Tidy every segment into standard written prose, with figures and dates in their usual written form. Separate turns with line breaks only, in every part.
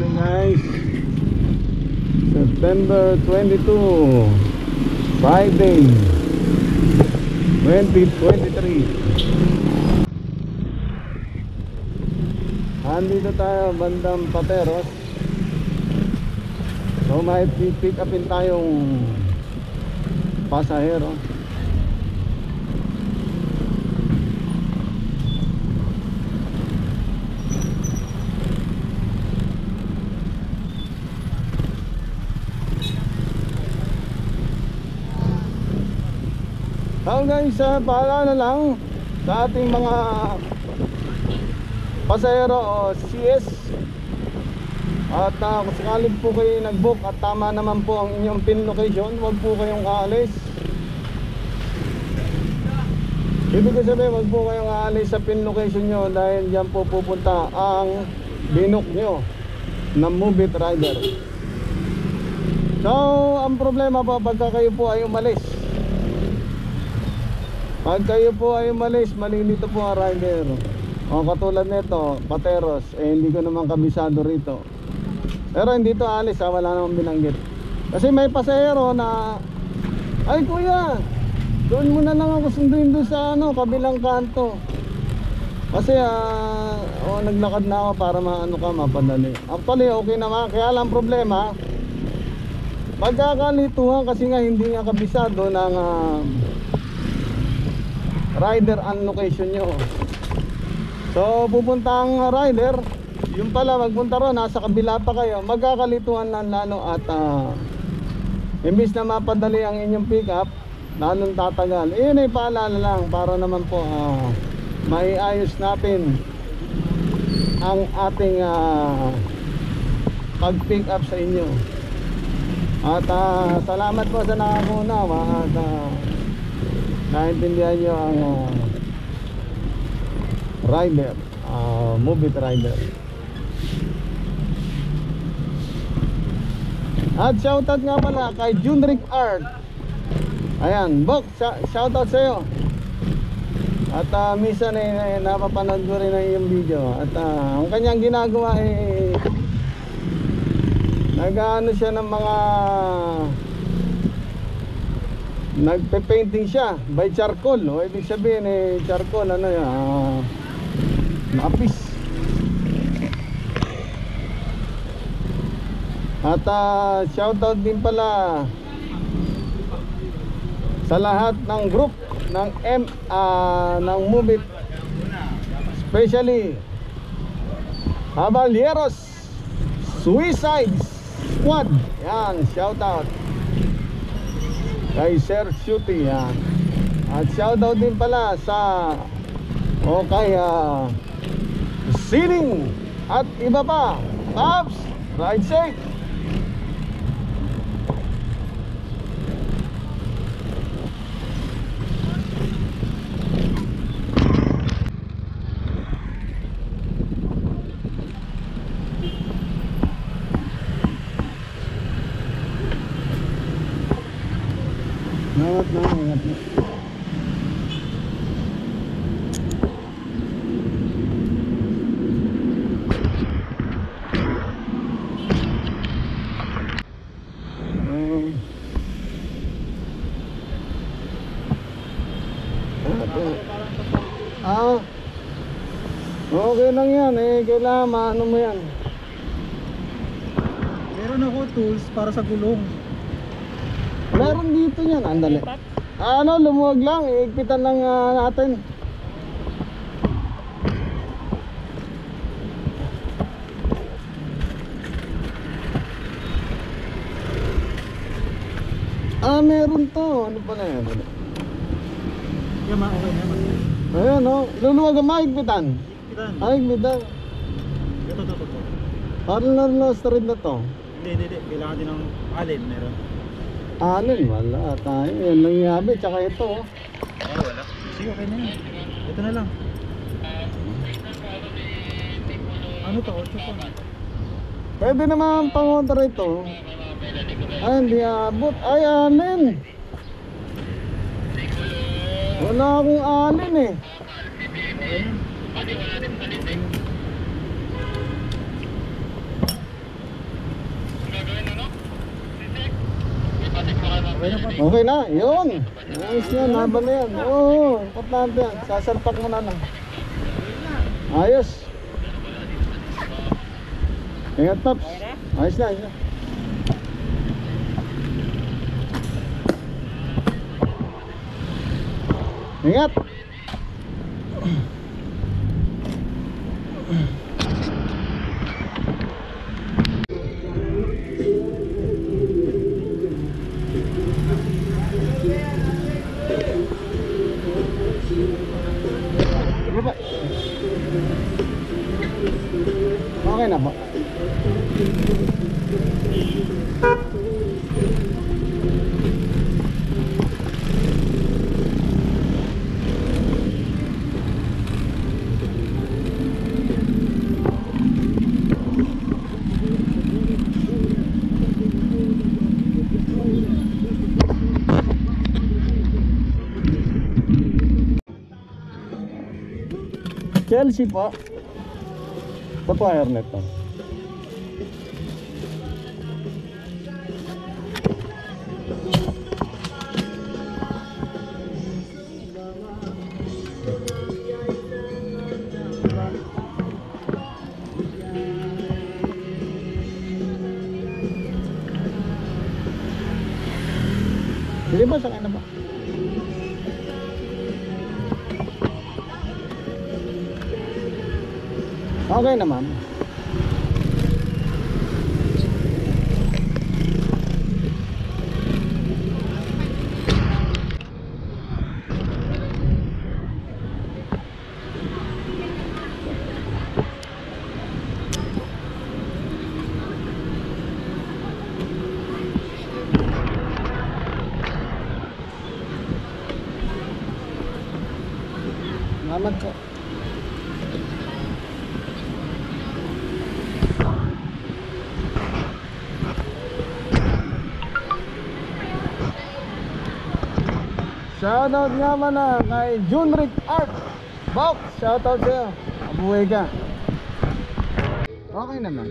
morning guys. September 22, Friday 2023. Andito tayo bandang Pateros. So may pick upin tayong pasahero. So guys, paalala lang sa ating mga pasahero o CS. At kung sakaling po kayo nag-book at tama naman po ang inyong pin location, huwag po kayong aalis. Ibig sabihin, huwag po kayong aalis sa pin location nyo dahil dyan po pupunta ang binook nyo na Move It Rider. So ang problema po pagka kayo po ay umalis, pag kayo po ay umalis, malilito po ang rider. O katulad nito, Pateros, hindi ko naman kabisado rito. Pero hindi to alis, wala namang binanggit. Kasi may pasahero na, ay kuya, doon mo na lang ako sunduin doon sa kabilang kanto. Kasi naglakad na ako para mapadali. Actually okay naman, kaya lang problema, magkakalituhan kasi nga hindi nga kabisado ng rider and location nyo. So pupunta ang rider, yung pala magpunta ron, nasa kabila pa kayo, magkakalituhan na lalo. At imbis na mapadali ang inyong pick up, lalong tatagal. Iyon ay paalala lang para naman po maiayos natin ang ating pag pick up sa inyo. At salamat po sa nakakunawa at naintindihan nyo ang rider, Move It Rider. At shoutout nga pala kay Junrick Art. Ayan, Bok, shoutout sa'yo. At minsan napapanood ko rin ang iyong video. At ang kanyang ginagawa nag-ano siya ng mga nagpe-painting siya by charcoal. O ibig sabihin charcoal napis. At shoutout din pala sa lahat ng group ng ng Move It, especially Caballeros Suicide Squad. Yan, shoutout kay Sir Shooty, yan. At shoutout din pala sa kay Siling at iba pa. Pops, ride safe. Ingat na. Okay lang yan kailangan maano mo yan.
Meron ako tools para sa gulong.
Meron dito yan, andali. Lumuwag lang, iigpitan lang natin. Meron to. Ano pa na yan?
Okay na.
Ayan luluwag ang maigpitan. Maigpitan.
Ito.
Parang na-straight na to.
Hindi. Kailangan din ng alin, meron.
Alin? Wala tayo. Yan lang yabi, tsaka ito.
Wala. Sige, okay na yan. Ito na lang. Ano to? 8 pa.
Pwede naman pangontra ito. Ay, hindi abot. Ay, alin. Wala akong alin
Okay na pa.
Okay na, yun. Ayos yan, haba na yan. Oo, importante yan. Sasalpak mo na lang. Ayos. Ingat, Paps. Ayos na, ayos na. Ingat. Sige pa. Okay na po. Chelsea po. Ito po hairnet to. Sige ba, sakay na ba? Okay na, ma'am. Salamat po. Shoutout nga man kay Junrick Art Box, shoutout sa'yo. Mabuhay ka. Okay naman.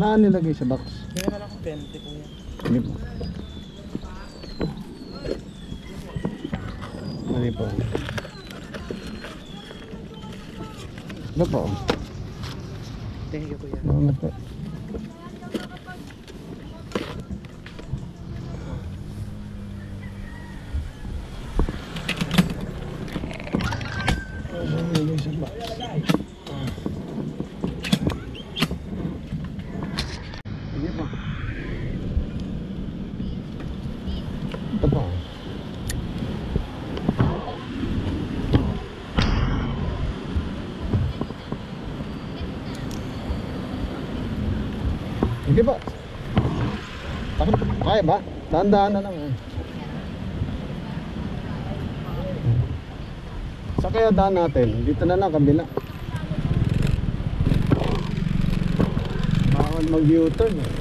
Ano nilagay sa box?
Hindi naman ako 20 po yan.
Hindi po. Hindi po. Ano po?
Thank you kuya.
Salamat po. Ano nilagay sa box? Ito po. Hindi ba? Takot, kaya ba? Dahan-dahan na lang eh. Sa kaya daan natin, dito na lang kabila. Bawal mag-U-turn eh.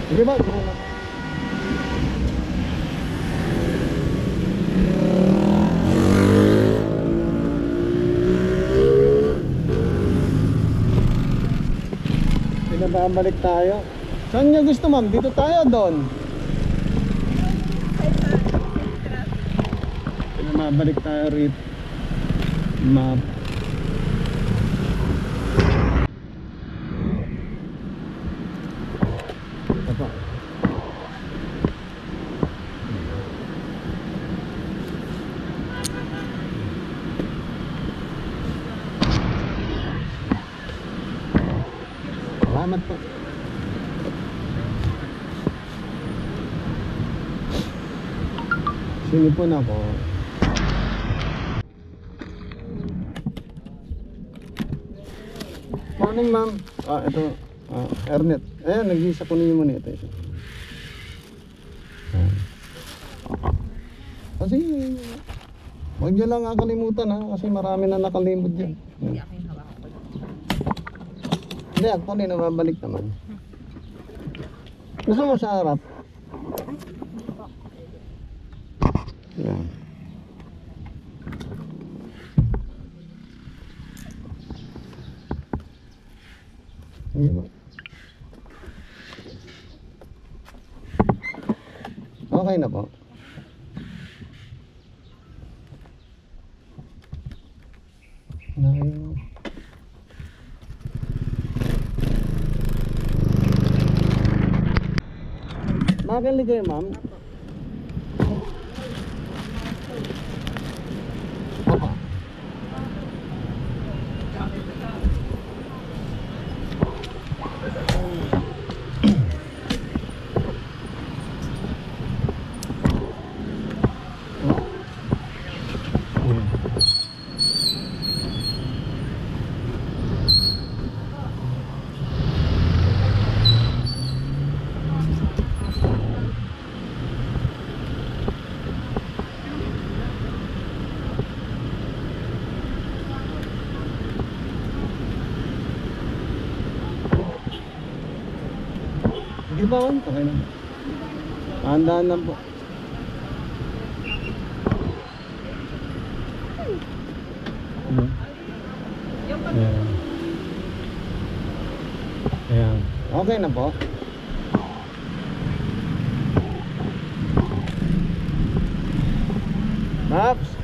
Sige ba? Sige ba? Pinababalik tayo. Saan niya gusto ma'am? Dito tayo doon? Pinababalik tayo rito. Map. Salamat po. Sinipon ako. Morning ma'am. Ito. Ernet. Ayan, nag-isa kunin mo nito. Kasi huwag niyo lang kakalimutan ha. Kasi marami na nakalimot dyan. Hindi, ako din nababalik naman. Gusto mo sa harap? Yan. Hindi ba? Okay na po. Nakayo. Makakilig kayo, ma'am? Apa? Di ba man? Okay na. Tandaan lang po. Ayan. Ayan. Okay na po. Maps.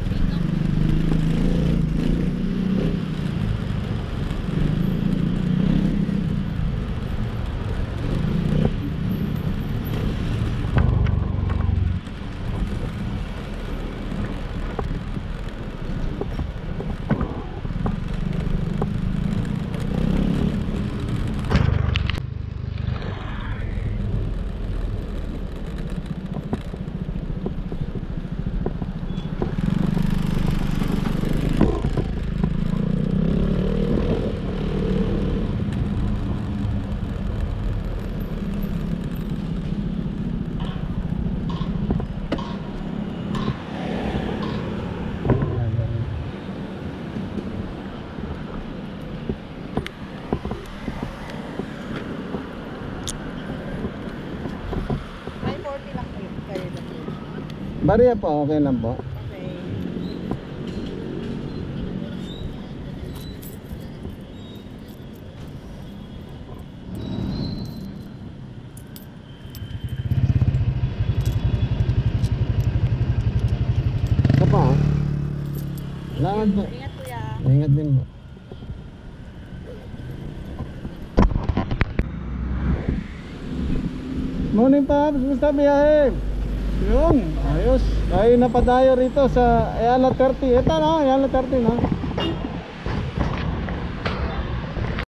Bariya po, okay lang po.
Okay.
Ito pa ah. Salamat po.
Ingat kuya.
Ingat din po. Morning Paps, gusto biyahe? Yun, ayos. Tayo na padayo rito sa Ayala 30. Ito no, Ayala 30 no.